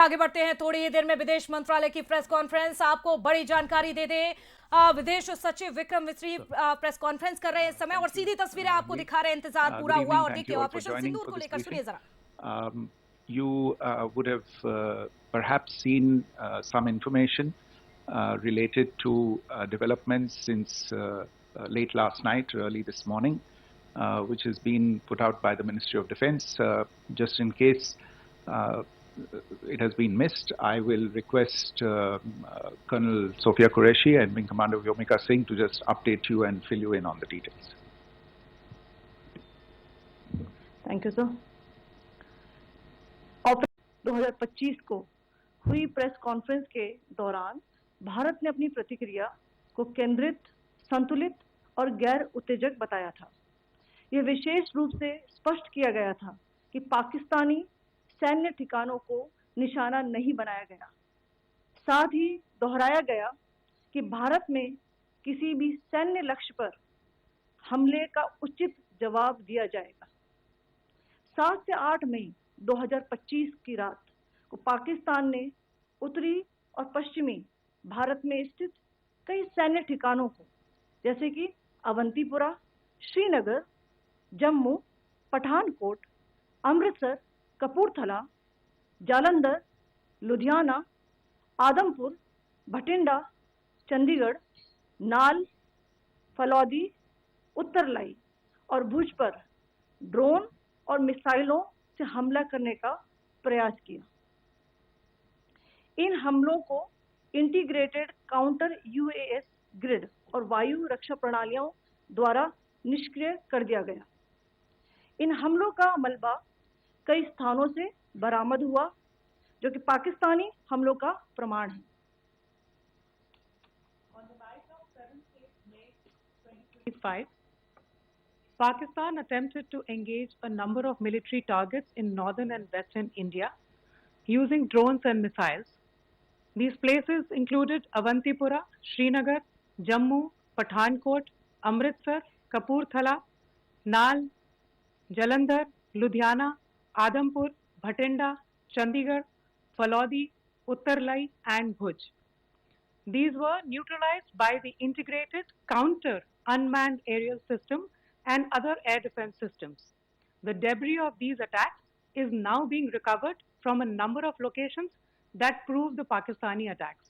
आगे बढ़ते हैं। थोड़ी ही देर में विदेश मंत्रालय की प्रेस कॉन्फ्रेंस, आपको बड़ी जानकारी दे दें। विदेश सचिव विक्रम मिस्री प्रेस कॉन्फ्रेंस कर रहे हैं इस समय और सीधी तस्वीरें आपको दिखा रहे हैं। इंतजार पूरा हुआ और देखिए ऑपरेशन सिंदूर को लेकर सुनिए जरा। You would have perhaps seen some information related to developments since late last night, early this morning, which has been put out by the Ministry of Defence. Just in case it has been missed, I will request Colonel Sophia Qureshi and Wing Commander Vyomika Singh to just update you and fill you in on the details. Thank you, sir. 2025 को हुई press conference के दौरान भारत ने अपनी प्रतिक्रिया को केंद्रित, संतुलित और गैर उत्तेजक बताया था। यह विशेष रूप से स्पष्ट किया गया था कि पाकिस्तानी सैन्य ठिकानों को निशाना नहीं बनाया गया। साथ ही दोहराया गया कि भारत में किसी भी सैन्य लक्ष्य पर हमले का उचित जवाब दिया जाएगा। 7 से 8 मई 2025 की रात को पाकिस्तान ने उत्तरी और पश्चिमी भारत में स्थित कई सैन्य ठिकानों को, जैसे कि अवंतीपुरा, श्रीनगर, जम्मू, पठानकोट, अमृतसर, कपूरथला, जालंधर, लुधियाना, आदमपुर, भटिंडा, चंडीगढ़, नाल, फलौदी, उत्तरलाई और भुज पर ड्रोन और मिसाइलों से हमला करने का प्रयास किया। इन हमलों को इंटीग्रेटेड काउंटर यूएस ग्रिड और वायु रक्षा प्रणालियों द्वारा निष्क्रिय कर दिया गया। इन हमलों का मलबा कई स्थानों से बरामद हुआ, जो कि पाकिस्तानी हमलों का प्रमाण है। On the night of 7th May 2025, Pakistan attempted to engage a number of military targets in northern and western India using drones and missiles. These places included Avantipura, Srinagar, Jammu, Pathankot, Amritsar, Kapurthala, Nal, Jalandhar, Ludhiana, Adampur, Bhatinda, Chandigarh, Falodi, Uttarlai and Bhuj. These were neutralized by the integrated counter unmanned aerial system and other air defense systems. The debris of these attacks is now being recovered from a number of locations that prove the Pakistani attacks.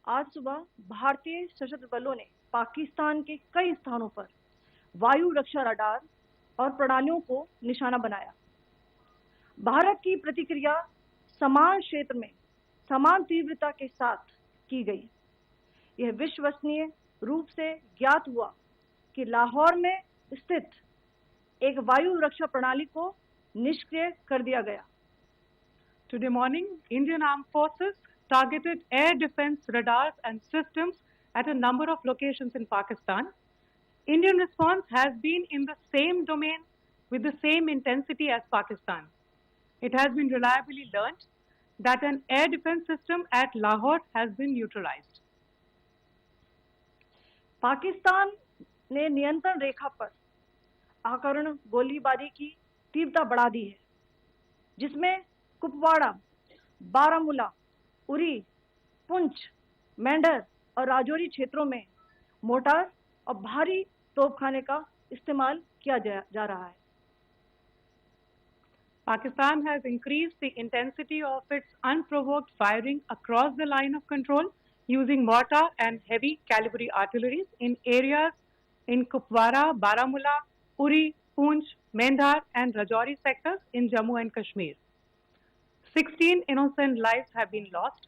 आज सुबह भारतीय सशस्त्र बलों ने पाकिस्तान के कई स्थानों पर वायु रक्षा रडार और प्रणालियों को निशाना बनाया। भारत की प्रतिक्रिया समान क्षेत्र में समान तीव्रता के साथ की गई। यह विश्वसनीय रूप से ज्ञात हुआ कि लाहौर में स्थित एक वायु रक्षा प्रणाली को निष्क्रिय कर दिया गया। Today morning, Indian Armed Forces targeted air defense radars and systems at a number of locations in Pakistan. Indian response has been in the same domain with the same intensity as Pakistan. It has been reliably learnt that an air defense system at Lahore has been neutralized. Pakistan ने नियंत्रण रेखा पर आकरण गोलीबारी की तीव्रता बढ़ा दी है, जिसमें कुपवाड़ा, बारामूला, उरी, पुंछ, मेंढर और राजौरी क्षेत्रों में मोर्टार और भारी तोपखाने का इस्तेमाल किया जा रहा है। Pakistan has increased the intensity of its unprovoked firing across the line of control using mortar and heavy calibre artilleries in areas in Kupwara, Baramulla, Uri, Poonch, Mendhar and Rajouri sectors in Jammu and Kashmir. 16 innocent lives have been lost,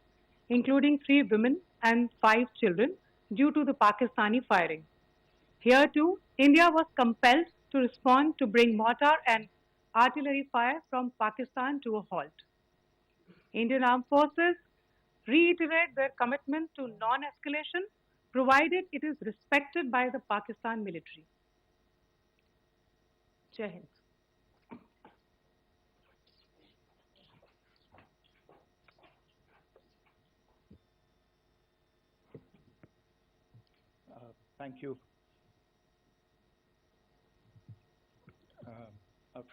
including 3 women and 5 children, due to the Pakistani firing. Here too, India was compelled to respond to bring mortar and artillery fire from Pakistan to a halt. Indian Armed Forces reiterate their commitment to non-escalation, provided it is respected by the Pakistan military. Jai Hind. Thank you.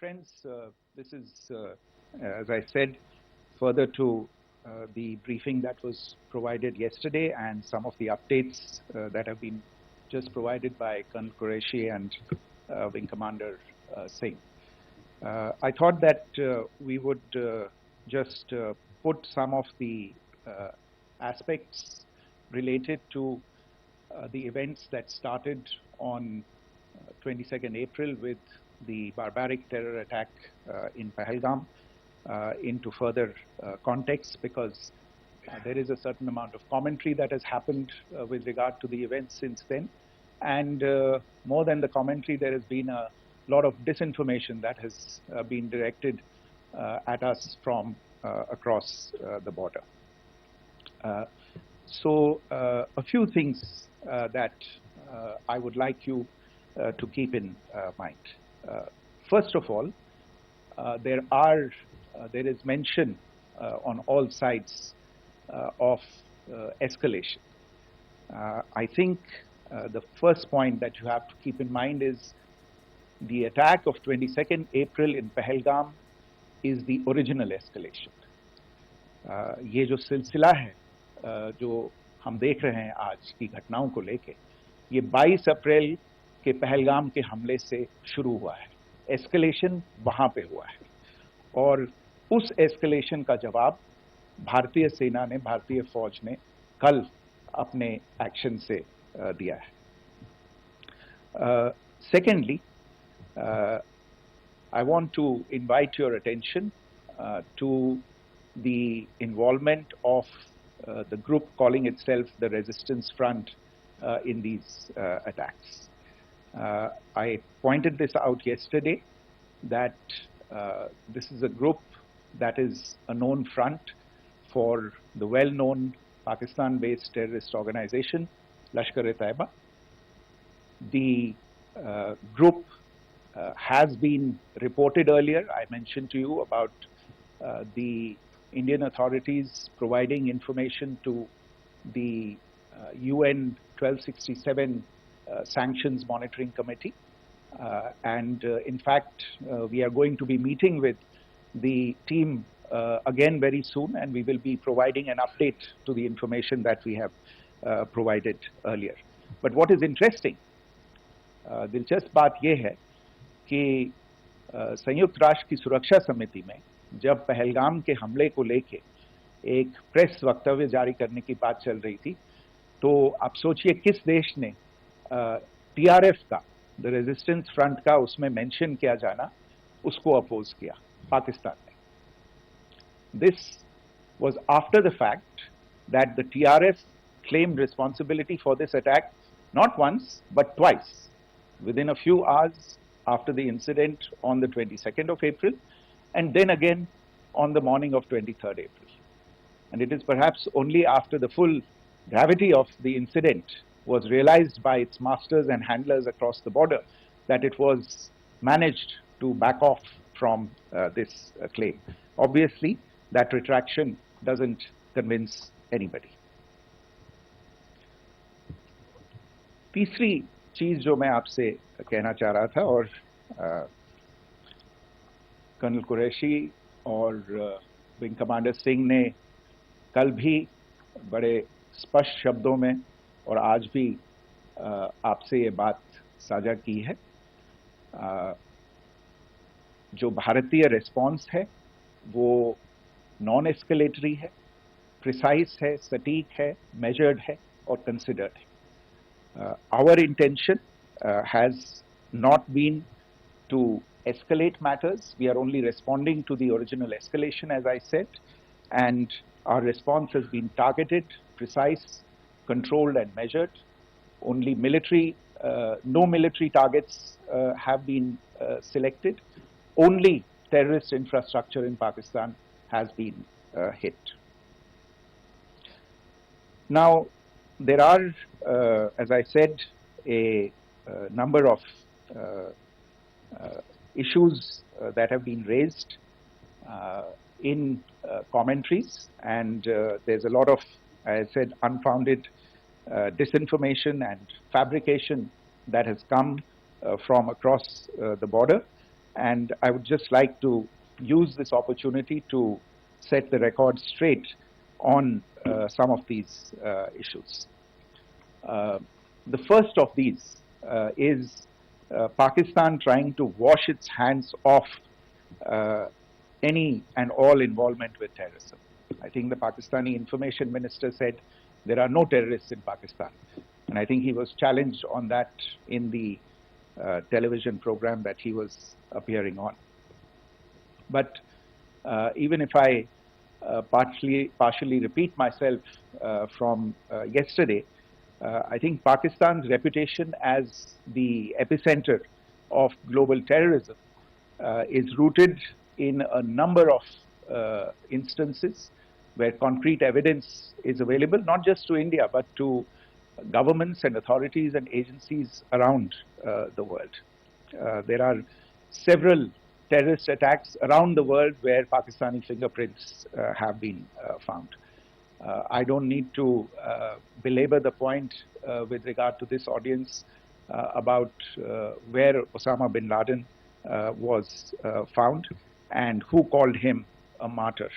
friends, this is, as I said, further to the briefing that was provided yesterday and some of the updates that have been just provided by Colonel Qureshi and Wing Commander Singh. I thought that we would just put some of the aspects related to the events that started on 22nd April with the barbaric terror attack in Pahalgam into further context, because there is a certain amount of commentary that has happened with regard to the events since then. And more than the commentary, there has been a lot of disinformation that has been directed at us from across the border. So a few things that I would like you to keep in mind. First of all, there is mention on all sides of escalation. I think the first point that you have to keep in mind is the attack of 22nd April in Pahalgam is the original escalation. ये जो सिलसिला है जो हम देख रहे हैं आज की घटनाओं को लेके, ये 22 अप्रैल के पहलगाम के हमले से शुरू हुआ है. एस्केलेशन वहां पे हुआ है और उस एस्केलेशन का जवाब भारतीय सेना ने, भारतीय फौज ने कल अपने एक्शन से दिया है. Secondly, I want to invite your attention to the involvement of the group calling itself the Resistance Front in these attacks. I pointed this out yesterday that this is a group that is a known front for the well-known Pakistan-based terrorist organization, Lashkar-e-Taiba. The group has been reported earlier. I mentioned to you about the Indian authorities providing information to the UN 1267 Sanctions Monitoring Committee. And in fact, we are going to be meeting with the team again very soon, and we will be providing an update to the information that we have provided earlier. But what is interesting, दिलचस्प बात यह है कि संयुक्त राष्ट्र की सुरक्षा समिति में जब पहलगाम के हमले को लेके एक प्रेस वक्तव्य जारी करने की बात चल रही थी, तो आप सोचिए किस देश ने टीआरएफ का, द रेजिस्टेंस फ्रंट का उसमें मेंशन किया जाना, उसको अपोज किया, पाकिस्तान ने. This was after the fact that the TRF claimed responsibility for this attack not once but twice within a few hours after the incident on the 22nd of April, and then again on the morning of 23rd April. And it is perhaps only after the full gravity of the incident was realized by its masters and handlers across the border that it was managed to back off from this claim. Obviously, that retraction doesn't convince anybody. तीसरी चीज जो मैं आपसे कहना चाह रहा था, और कर्नल कुरैशी और विंग कमांडर सिंह ने कल भी बड़े स्पष्ट शब्दों में और आज भी आपसे ये बात साझा की है, जो भारतीय रिस्पॉन्स है वो नॉन एस्केलेटरी है, प्रिसाइज है, सटीक है, मेजर्ड है और कंसिडर्ड है. Our intention has not been to escalate matters. We are only responding to the original escalation, as I said, and our response has been targeted, precise, controlled and measured. Only military, no military targets have been selected. Only terrorist infrastructure in Pakistan has been hit. Now, there are, as I said, a number of issues that have been raised in commentaries, and there's a lot of, as I said, unfounded disinformation and fabrication that has come from across the border. And I would just like to use this opportunity to set the record straight on some of these issues. The first of these is Pakistan trying to wash its hands off any and all involvement with terrorism. I think the Pakistani information minister said there are no terrorists in Pakistan. And I think he was challenged on that in the television program that he was appearing on. But even if I partially repeat myself from yesterday, I think Pakistan's reputation as the epicenter of global terrorism is rooted in a number of instances where concrete evidence is available, not just to India, but to governments and authorities and agencies around the world. There are several terrorist attacks around the world where Pakistani fingerprints have been found. I don't need to belabor the point with regard to this audience about where Osama bin Laden was found and who called him a martyr.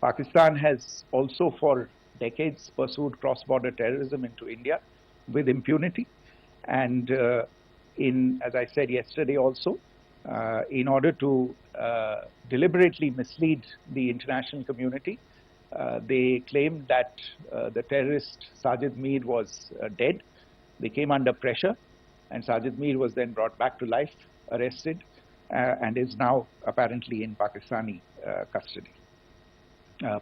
Pakistan has also for decades pursued cross-border terrorism into India with impunity, and as I said yesterday also, in order to deliberately mislead the international community, they claimed that the terrorist Sajid Mir was dead. They came under pressure, and Sajid Mir was then brought back to life, arrested, and is now apparently in Pakistani custody.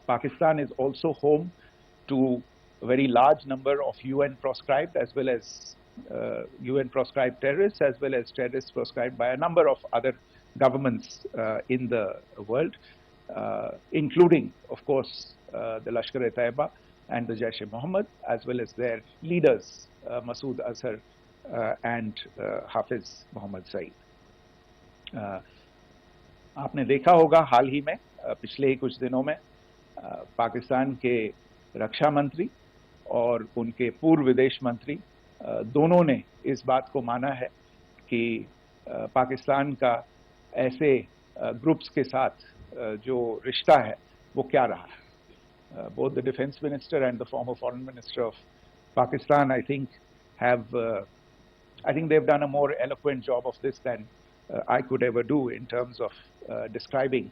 Pakistan is also home to a very large number of UN proscribed as well as UN proscribed terrorists, as well as terrorists proscribed by a number of other governments in the world, including, of course, the Lashkar-e-Taiba and the Jaish-e-Mohammed, as well as their leaders, Masood Azhar and Hafiz Mohammed Saeed. आपने देखा होगा हाल ही में पिछले ही कुछ दिनों में पाकिस्तान के रक्षा मंत्री और उनके पूर्व विदेश मंत्री दोनों ने इस बात को माना है कि पाकिस्तान का ऐसे ग्रुप्स के साथ जो रिश्ता है वो क्या रहा है. Both the defense minister and the former foreign minister of Pakistan, I think they've done a more eloquent job of this than I could ever do in terms of describing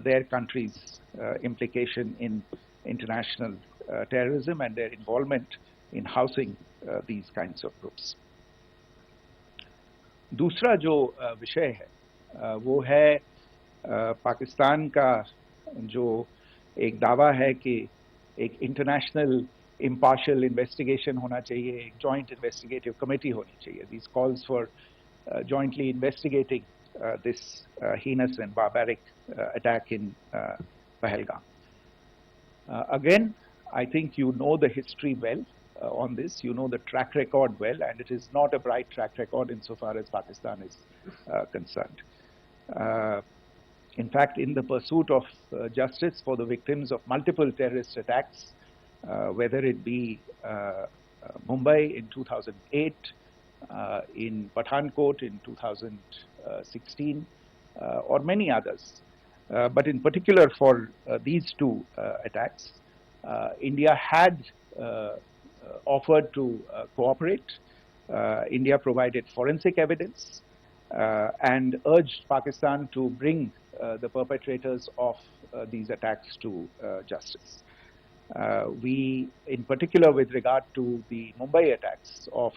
their country's implication in international terrorism and their involvement in housing these kinds of groups. दूसरा जो विषय है वो है पाकिस्तान का जो एक दावा है कि एक इंटरनेशनल impartial investigation होना चाहिए, एक joint investigative committee होनी चाहिए. These calls for jointly investigating this heinous and barbaric attack in Pahalgam. Again, I think you know the history well on this. You know the track record well, and it is not a bright track record insofar as Pakistan is concerned. In fact, in the pursuit of justice for the victims of multiple terrorist attacks, whether it be Mumbai in 2008, in Pathankot in 2016, or many others, but in particular for these two attacks, India had offered to cooperate. India provided forensic evidence and urged Pakistan to bring the perpetrators of these attacks to justice. We, in particular with regard to the Mumbai attacks of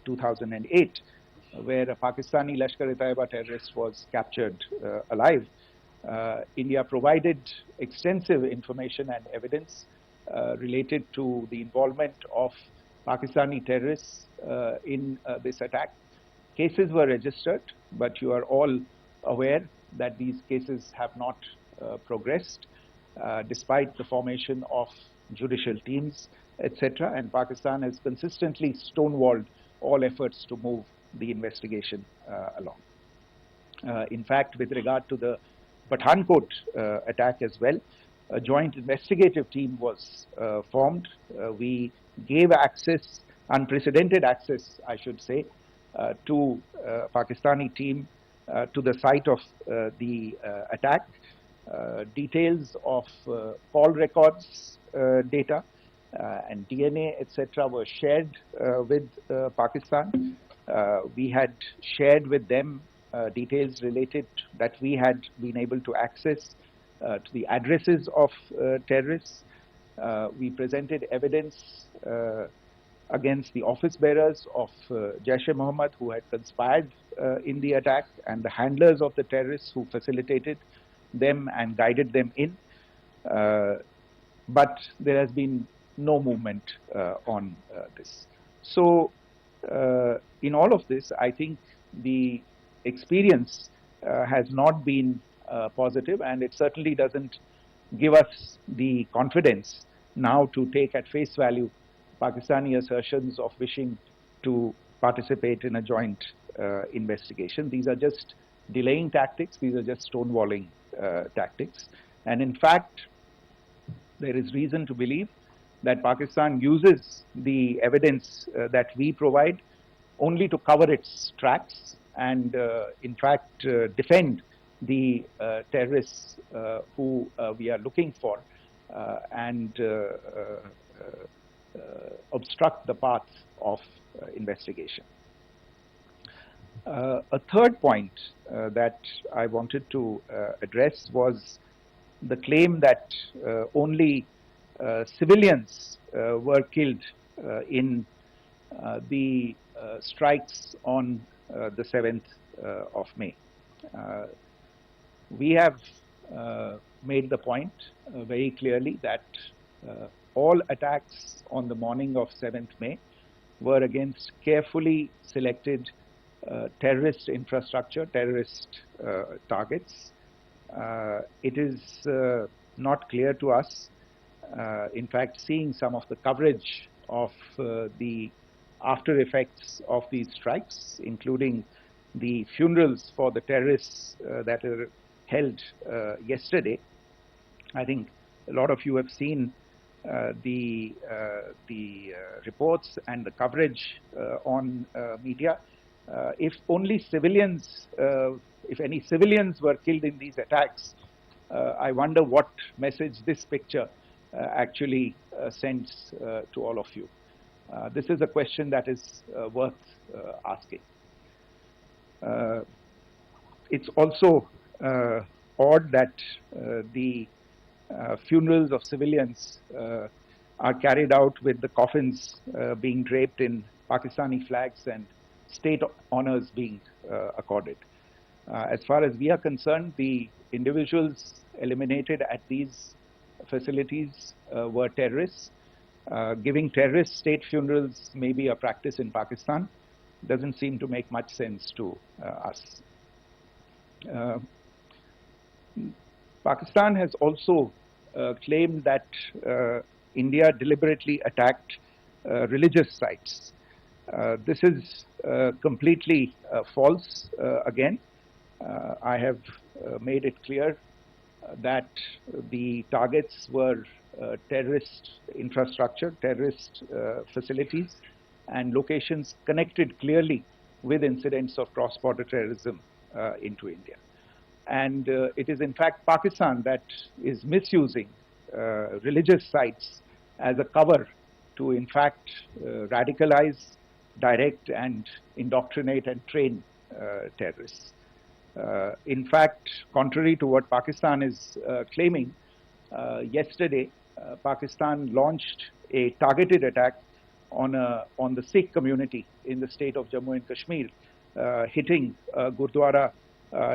2008, where a Pakistani Lashkar-e-Taiba terrorist was captured alive, India provided extensive information and evidence related to the involvement of Pakistani terrorists in this attack. Cases were registered, but you are all aware that these cases have not progressed despite the formation of judicial teams, etc. And Pakistan has consistently stonewalled all efforts to move the investigation along. In fact, with regard to the Pathankot attack as well, a joint investigative team was formed. We gave access, unprecedented access, I should say, to Pakistani team to the site of the attack. Details of call records data and DNA, etc., were shared with Pakistan. We had shared with them details related that we had been able to access to the addresses of terrorists. We presented evidence against the office bearers of Jaish-e-Mohammed who had conspired in the attack, and the handlers of the terrorists who facilitated them and guided them in. But there has been no movement on this. So in all of this, I think the experience has not been positive, and it certainly doesn't give us the confidence now to take at face value Pakistani assertions of wishing to participate in a joint investigation. These are just delaying tactics. These are just stonewalling tactics. And in fact, there is reason to believe that Pakistan uses the evidence that we provide only to cover its tracks and, in fact, defend the terrorists who we are looking for and obstruct the path of investigation. A third point that I wanted to address was the claim that only civilians were killed in the strikes on the 7th of May. We have made the point very clearly that all attacks on the morning of 7th May were against carefully selected terrorist infrastructure, terrorist targets. It is not clear to us, in fact, seeing some of the coverage of the after effects of these strikes, including the funerals for the terrorists that were held yesterday. I think a lot of you have seen the reports and the coverage on media. If only civilians, if any civilians were killed in these attacks, I wonder what message this picture actually sends to all of you. This is a question that is worth asking. It's also odd that the funerals of civilians are carried out with the coffins being draped in Pakistani flags and state honors being accorded. As far as we are concerned, the individuals eliminated at these facilities were terrorists. Giving terrorist state funerals may be a practice in Pakistan. Doesn't seem to make much sense to us. Pakistan has also claimed that India deliberately attacked religious sites. This is completely false again. I have made it clear that the targets were terrorist infrastructure, terrorist facilities, and locations connected clearly with incidents of cross-border terrorism into India. And it is in fact Pakistan that is misusing religious sites as a cover to in fact radicalize, direct and indoctrinate and train terrorists. In fact, contrary to what Pakistan is claiming, yesterday Pakistan launched a targeted attack on the Sikh community in the state of Jammu and Kashmir, hitting Gurdwara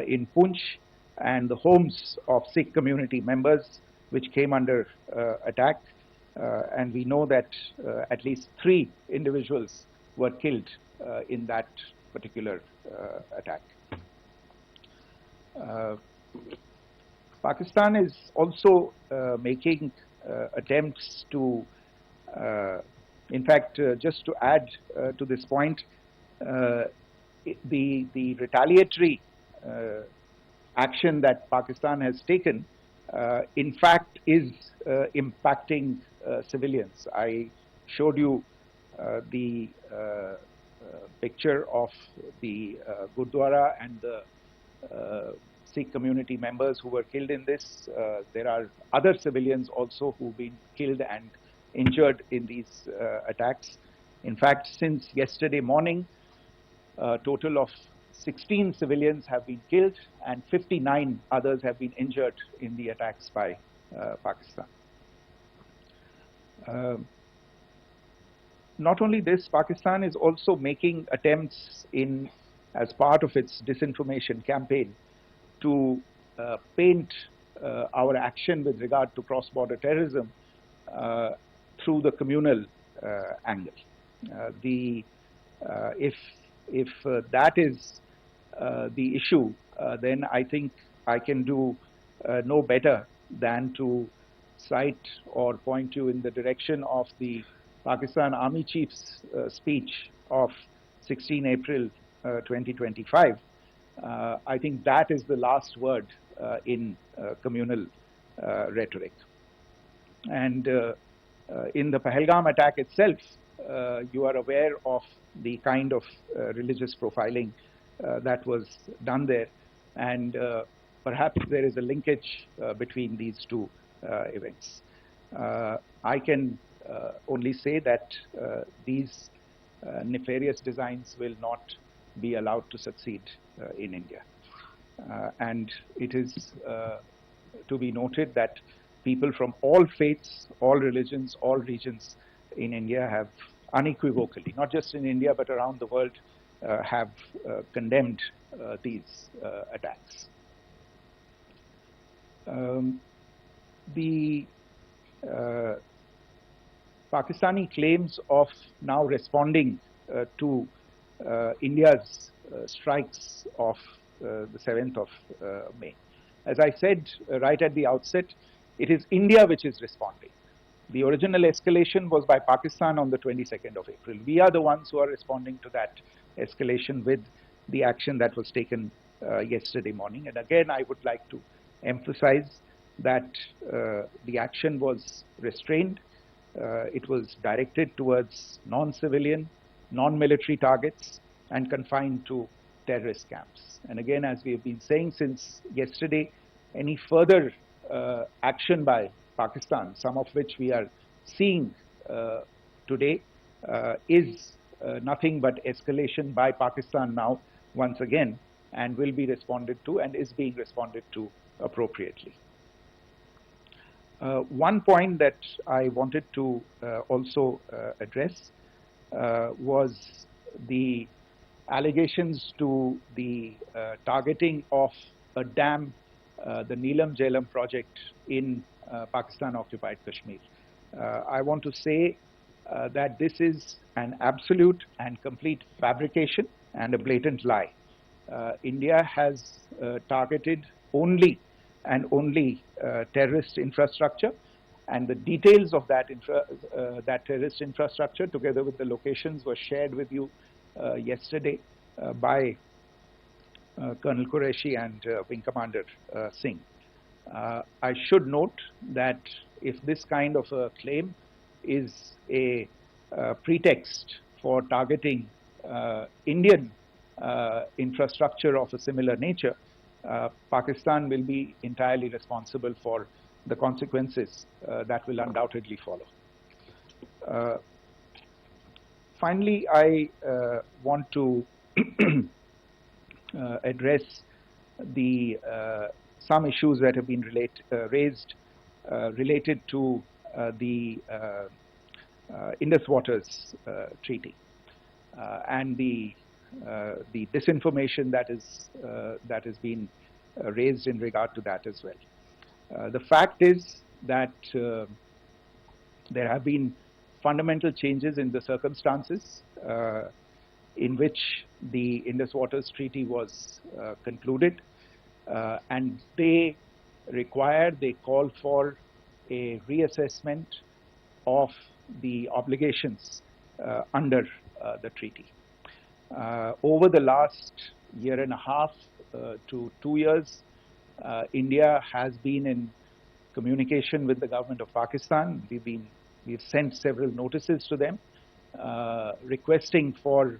in Poonch and the homes of Sikh community members, which came under attack. And we know that at least 3 individuals were killed in that particular attack. Pakistan is also making attempts to, in fact, just to add to this point, the retaliatory action that Pakistan has taken, in fact, is impacting civilians. I showed you the picture of the Gurdwara and the Sikh community members who were killed in this. There are other civilians also who've been killed and injured in these attacks. In fact, since yesterday morning, a total of 16 civilians have been killed and 59 others have been injured in the attacks by Pakistan. Not only this, Pakistan is also making attempts as part of its disinformation campaign to paint our action with regard to cross-border terrorism through the communal angle. If that is the issue, then I think I can do no better than to cite or point you in the direction of the Pakistan Army Chief's speech of 16 April 2025. I think that is the last word in communal rhetoric. And in the Pahalgam attack itself, you are aware of the kind of religious profiling that was done there, and perhaps there is a linkage between these two events. I can only say that these nefarious designs will not be allowed to succeed in India. And it is to be noted that people from all faiths, all religions, all regions in India have unequivocally, not just in India but around the world, have condemned these attacks. The Pakistani claims of now responding to India's strikes of the 7th of May. As I said right at the outset, it is India which is responding. The original escalation was by Pakistan on the 22nd of April. We are the ones who are responding to that escalation with the action that was taken yesterday morning. And again, I would like to emphasize that the action was restrained. It was directed towards non-civilian, non-military targets and confined to terrorist camps. And again, as we have been saying since yesterday, any further action by Pakistan, some of which we are seeing today, is nothing but escalation by Pakistan now once again, and will be responded to and is being responded to appropriately. One point that I wanted to also address was the allegations to the targeting of a dam, the Neelam Jhelum project in Pakistan-occupied Kashmir. I want to say that this is an absolute and complete fabrication and a blatant lie. India has targeted only and only terrorist infrastructure, and the details of that terrorist infrastructure, together with the locations, were shared with you yesterday by Colonel Qureshi and Wing Commander Singh. I should note that if this kind of a claim is a pretext for targeting Indian infrastructure of a similar nature, Pakistan will be entirely responsible for the consequences that will undoubtedly follow. Finally, I want to address some issues that have been raised related to the Indus Waters Treaty and the disinformation that has been raised in regard to that as well. The fact is that there have been fundamental changes in the circumstances in which the Indus Waters Treaty was concluded, and they call for a reassessment of the obligations under the treaty. Over the last year and a half to 2 years, India has been in communication with the government of Pakistan. We've sent several notices to them requesting for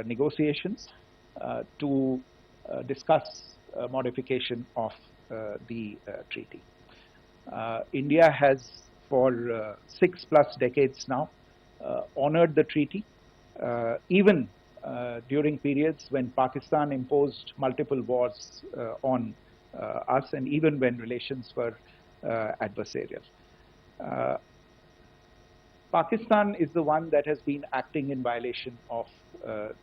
negotiations to discuss modification of the treaty. India has, for 6+ decades now, honored the treaty, even during periods when Pakistan imposed multiple wars on us, and even when relations were adversarial. Pakistan is the one that has been acting in violation of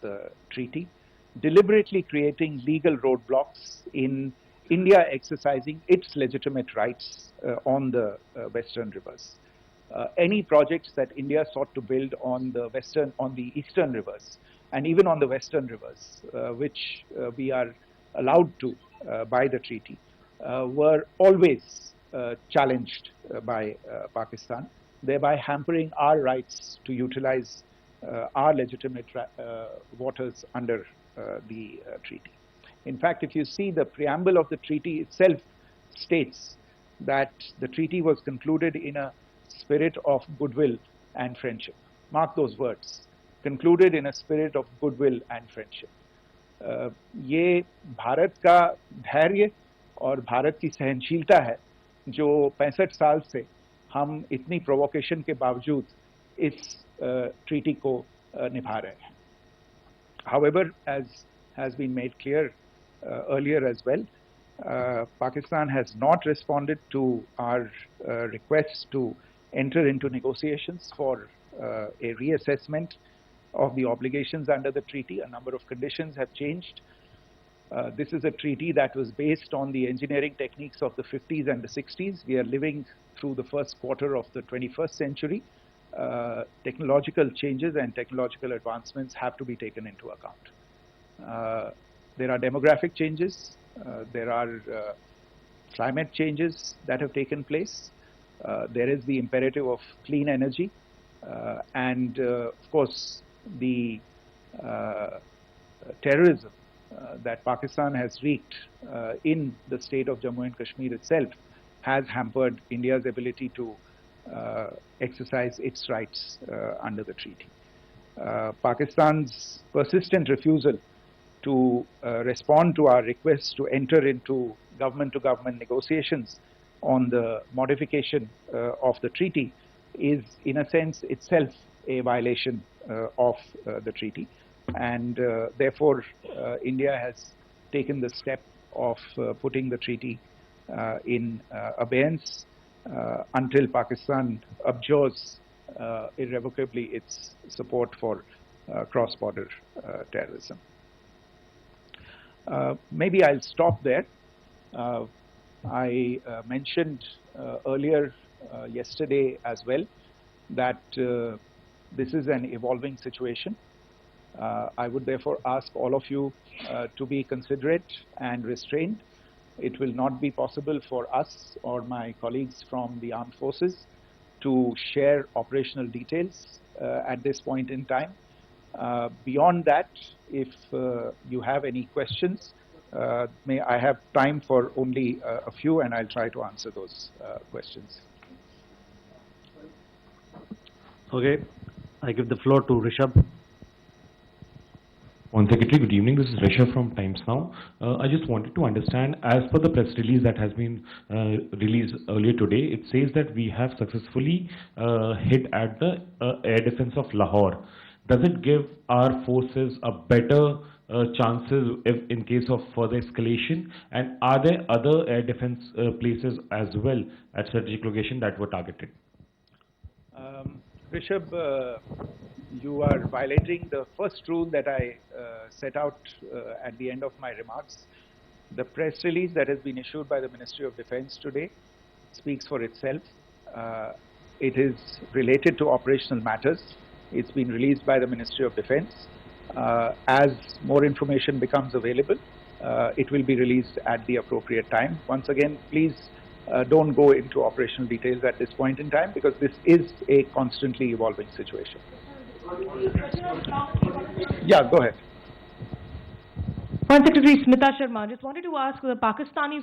the treaty, deliberately creating legal roadblocks in India exercising its legitimate rights on the western rivers. Any projects that India sought to build on the eastern rivers, and even on the western rivers, which we are allowed to by the treaty, were always challenged by Pakistan, thereby hampering our rights to utilize our legitimate waters under the treaty. In fact, if you see, the preamble of the treaty itself states that the treaty was concluded in a spirit of goodwill and friendship. Mark those words, concluded in a spirit of goodwill and friendship. ये भारत का धैर्य और भारत की सहनशीलता है जो 65 साल से हम इतनी प्रोवोकेशन के बावजूद इस ट्रीटी को निभा रहे हैं. However, as has been made clear earlier as well, Pakistan has not responded to our requests to enter into negotiations for a reassessment of the obligations under the treaty. A number of conditions have changed. This is a treaty that was based on the engineering techniques of the 50s and the 60s. We are living through the first quarter of the 21st century. Technological changes and technological advancements have to be taken into account. There are demographic changes. There are climate changes that have taken place. There is the imperative of clean energy. And of course, the terrorism that Pakistan has wreaked in the state of Jammu and Kashmir itself has hampered India's ability to exercise its rights under the treaty. Pakistan's persistent refusal to respond to our requests to enter into government-to-government negotiations on the modification of the treaty is, in a sense, itself a violation of the treaty. And therefore, India has taken the step of putting the treaty in abeyance until Pakistan abjures irrevocably its support for cross-border terrorism. Maybe I'll stop there. I mentioned earlier yesterday as well that this is an evolving situation. I would therefore ask all of you to be considerate and restrained. It will not be possible for us or my colleagues from the armed forces to share operational details at this point in time. Beyond that, if you have any questions, may I have time for only a few, and I'll try to answer those questions. Okay, I give the floor to Rishabh. One Secretary, good evening. This is Rishabh from Times Now. I just wanted to understand, as per the press release that has been released earlier today, it says that we have successfully hit at the air defense of Lahore. Does it give our forces a better chances if in case of further escalation? And are there other air defense places as well at strategic location that were targeted? Rishabh, you are violating the first rule that I set out at the end of my remarks. The press release that has been issued by the Ministry of Defense today speaks for itself. It is related to operational matters. It's been released by the Ministry of Defense. As more information becomes available, it will be released at the appropriate time. Once again, please don't go into operational details at this point in time, because this is a constantly evolving situation. Yeah, go ahead. Foreign Secretary Smita Sharma, just wanted to ask, the Pakistani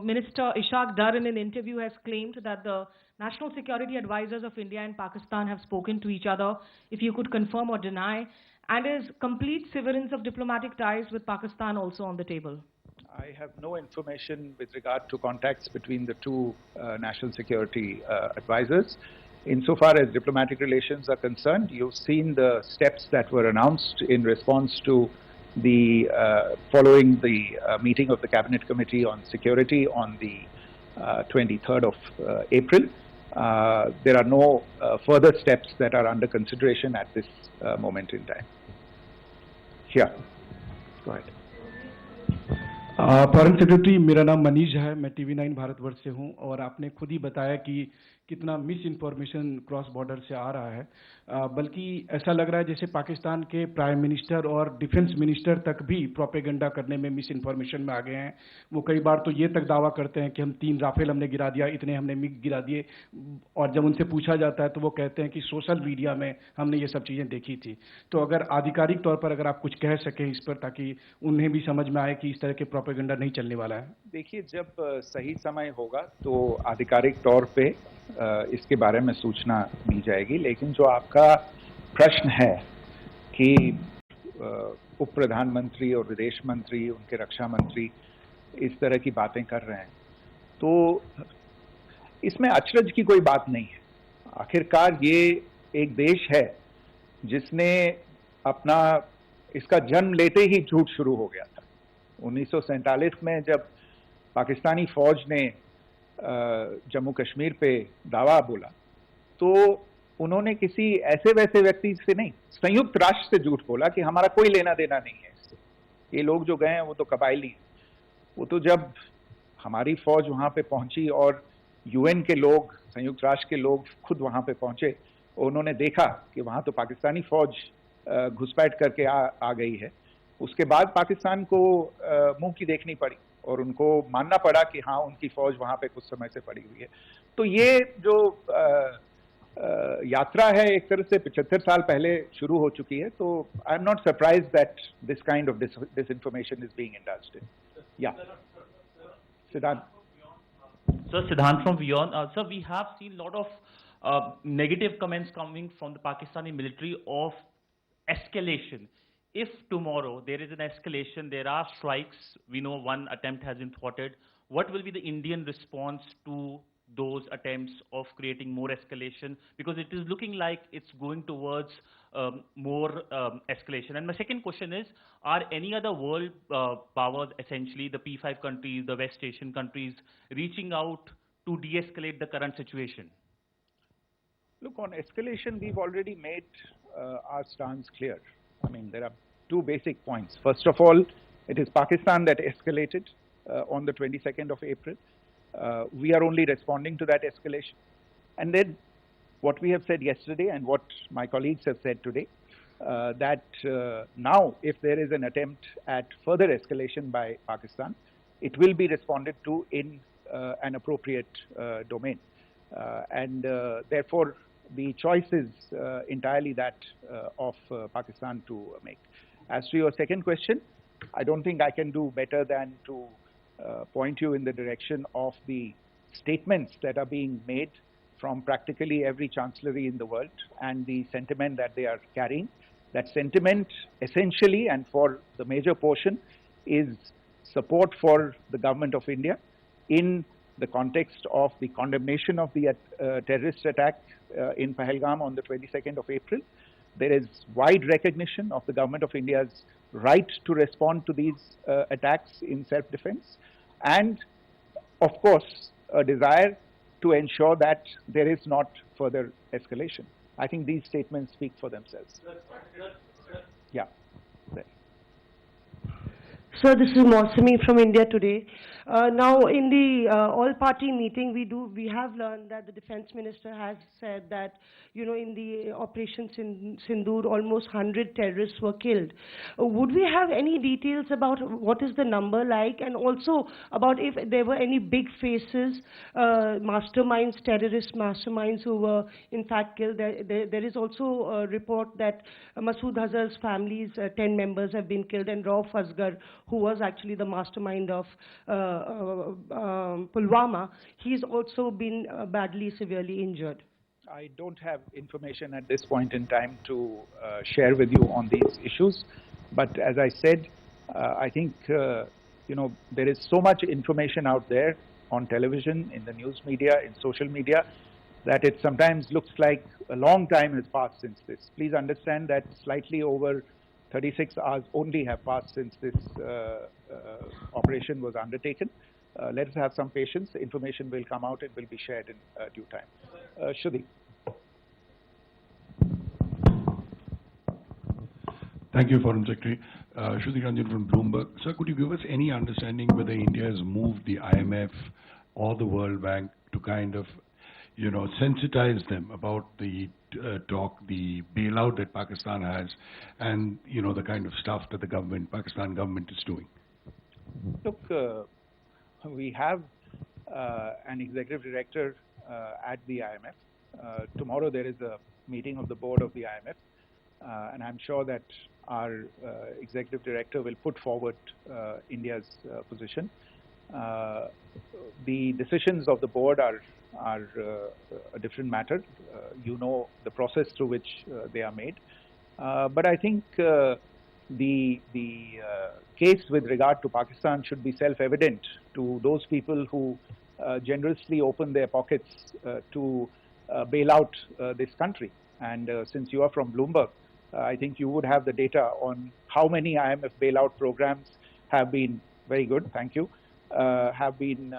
Minister Ishaq Dar in an interview has claimed that the national security advisors of India and Pakistan have spoken to each other. If you could confirm or deny. And is complete severance of diplomatic ties with Pakistan also on the table? I have no information with regard to contacts between the two national security advisors. Insofar as diplomatic relations are concerned, you've seen the steps that were announced in response to the following the meeting of the Cabinet Committee on Security on the 23rd of April. There are no further steps that are under consideration at this moment in time. Here, go ahead. Foreign secretary, मेरा नाम मनीष है, मैं TV9 Bharatvarsh से हूं और आपने खुद ही बताया कि कितना मिस इन्फॉर्मेशन क्रॉस बॉर्डर से आ रहा है, बल्कि ऐसा लग रहा है जैसे पाकिस्तान के प्राइम मिनिस्टर और डिफेंस मिनिस्टर तक भी प्रोपेगेंडा करने में मिस इन्फॉर्मेशन में आ गए हैं। वो कई बार तो ये तक दावा करते हैं कि हम 3 राफेल हमने गिरा दिया, इतने हमने मिग गिरा दिए, और जब उनसे पूछा जाता है तो वो कहते हैं कि सोशल मीडिया में हमने ये सब चीज़ें देखी थी। तो अगर आधिकारिक तौर पर अगर आप कुछ कह सकें इस पर, ताकि उन्हें भी समझ में आए कि इस तरह के प्रोपेगेंडा नहीं चलने वाला है। देखिए, जब सही समय होगा तो आधिकारिक तौर पे इसके बारे में सूचना दी जाएगी, लेकिन जो आपका प्रश्न है कि उप प्रधानमंत्री और विदेश मंत्री, उनके रक्षा मंत्री इस तरह की बातें कर रहे हैं, तो इसमें अचरज की कोई बात नहीं है। आखिरकार ये एक देश है जिसने अपना इसका जन्म लेते ही झूठ शुरू हो गया था। 1947 में जब पाकिस्तानी फौज ने जम्मू कश्मीर पे दावा बोला, तो उन्होंने किसी ऐसे वैसे व्यक्ति से नहीं, संयुक्त राष्ट्र से झूठ बोला कि हमारा कोई लेना देना नहीं है इससे, ये लोग जो गए हैं वो तो कबायली हैं। वो तो जब हमारी फौज वहां पे पहुंची और UN के लोग, संयुक्त राष्ट्र के लोग खुद वहां पे पहुंचे, उन्होंने देखा कि वहां तो पाकिस्तानी फौज घुसपैठ करके आ गई है, उसके बाद पाकिस्तान को मुंह की देखनी पड़ी और उनको मानना पड़ा कि हाँ, उनकी फौज वहां पे कुछ समय से पड़ी हुई है। तो ये जो यात्रा है एक तरह से 75 साल पहले शुरू हो चुकी है, तो I am not surprise that this kind of disinformation is being indulged in. Yeah. Siddhant. Sir, Siddhant from Beyond. Sir, we have seen a lot of negative comments coming from the Pakistani military of escalation. If tomorrow there is an escalation, there are strikes, we know one attempt has been thwarted, what will be the Indian response to those attempts of creating more escalation? Because it is looking like it's going towards more escalation. And my second question is, are any other world powers, essentially the P5 countries, the West Asian countries, reaching out to de-escalate the current situation? Look, on escalation, we've already made our stance clear. I mean, there are 2 basic points. First of all, it is Pakistan that escalated on the 22nd of April. We are only responding to that escalation. And then what we have said yesterday and what my colleagues have said today, that now if there is an attempt at further escalation by Pakistan, it will be responded to in an appropriate domain. And therefore, the choice is entirely that of Pakistan to make. As to your second question, I don't think I can do better than to point you in the direction of the statements that are being made from practically every chancellery in the world and the sentiment that they are carrying. That sentiment essentially, and for the major portion, is support for the government of India in the context of the condemnation of the terrorist attack in Pahalgam on the 22nd of April. There is wide recognition of the government of India's right to respond to these attacks in self-defense, and of course a desire to ensure that there is not further escalation. I think these statements speak for themselves. Yeah. Sir, this is Mausami from India Today. Now, in the all-party meeting, we have learned that the defense minister has said that, you know, in the Operation Sindoor, almost 100 terrorists were killed. Would we have any details about what is the number like, and also about if there were any big faces, masterminds, terrorist masterminds who were in fact killed? There is also a report that Masood Azhar's family's 10 members have been killed, and Rauf Asghar, who was actually the mastermind of Pulwama, he's also been badly, severely injured. I don't have information at this point in time to share with you on these issues. But as I said, I think, there is so much information out there on television, in the news media, in social media, that it sometimes looks like a long time has passed since this. Please understand that slightly over 36 hours only have passed since this operation was undertaken. Let us have some patience. Information will come out and will be shared in due time. Shruti. Thank you, Foreign Secretary. Shruti Ranjan from Bloomberg. Sir, could you give us any understanding whether India has moved the IMF or the World Bank to kind of, sensitize them about the the bailout that Pakistan has and, the kind of stuff that the Pakistan government is doing? Look, we have an executive director at the IMF. Tomorrow there is a meeting of the board of the IMF, and I'm sure that our executive director will put forward India's position. The decisions of the board are a different matter. You know the process through which they are made. But I think the case with regard to Pakistan should be self-evident to those people who generously open their pockets to bail out this country. And since you are from Bloomberg, I think you would have the data on how many IMF bailout programs have been, very good, thank you, have been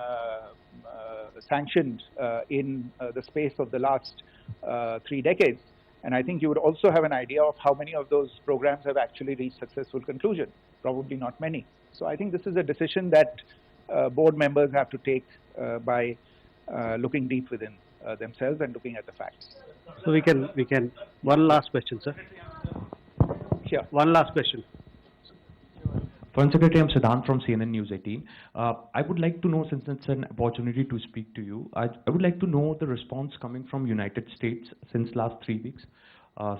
sanctioned in the space of the last 3 decades. And I think you would also have an idea of how many of those programs have actually reached successful conclusion. Probably not many. So I think this is a decision that board members have to take by looking deep within themselves and looking at the facts. So we can, one last question, sir. Sure. One last question. Foreign Secretary, I'm Siddhant from CNN News 18. I would like to know, since it's an opportunity to speak to you, I would like to know the response coming from United States since last 3 weeks.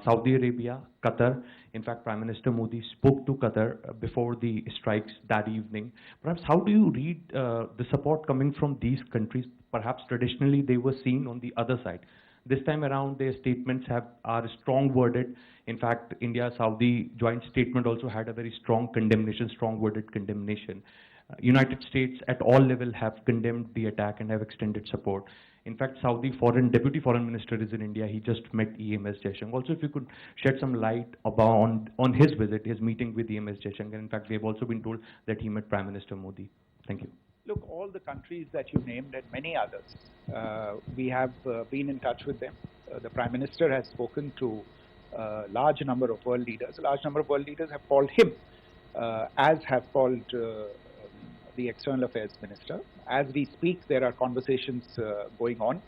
Saudi Arabia, Qatar. In fact, Prime Minister Modi spoke to Qatar before the strikes that evening. Perhaps how do you read the support coming from these countries? Perhaps traditionally they were seen on the other side. This time around, their statements are strong worded. In fact, India-Saudi joint statement also had a very strong condemnation, strong worded condemnation. United States at all levels have condemned the attack and have extended support. In fact, Saudi Deputy Foreign Minister is in India. He just met EMS Jaishankar. Also, if you could shed some light on his visit, his meeting with EMS Jaishankar. In fact, we have also been told that he met Prime Minister Modi. Thank you. Look, all the countries that you named and many others, we have been in touch with them. The Prime Minister has spoken to a large number of world leaders. A large number of world leaders have called him, as have called the External Affairs Minister. As we speak, there are conversations going on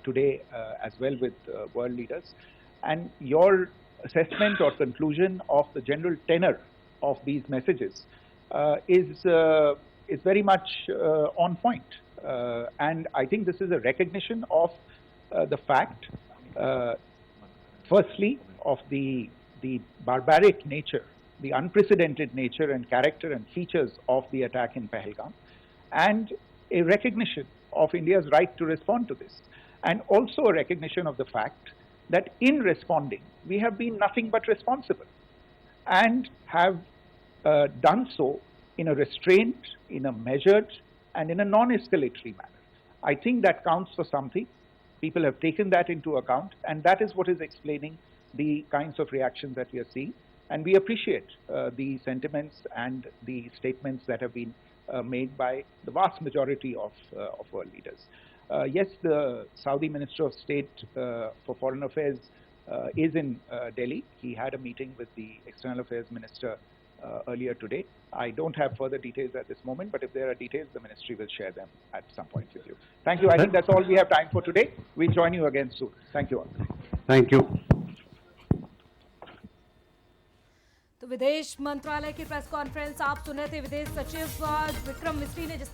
today as well with world leaders. And your assessment or conclusion of the general tenor of these messages is very much on point. And I think this is a recognition of the fact, firstly, of the barbaric nature, the unprecedented nature and character and features of the attack in Pahalgam, and a recognition of India's right to respond to this, and also a recognition of the fact that in responding, we have been nothing but responsible and have done so in a restrained, in a measured, and in a non-escalatory manner. I think that counts for something. People have taken that into account, and that is what is explaining the kinds of reactions that we are seeing. And we appreciate the sentiments and the statements that have been made by the vast majority of world leaders. Yes, the Saudi Minister of State for Foreign Affairs is in Delhi. He had a meeting with the External Affairs Minister earlier today. I don't have further details at this moment, but if there are details, the ministry will share them at some point with you. Thank you. I think that's all we have time for today. We'll join you again soon. Thank you all. Thank you. तो विदेश मंत्रालय की press conference आप सुन रहे थे। विदेश सचिव विक्रम मिस्री ने जिस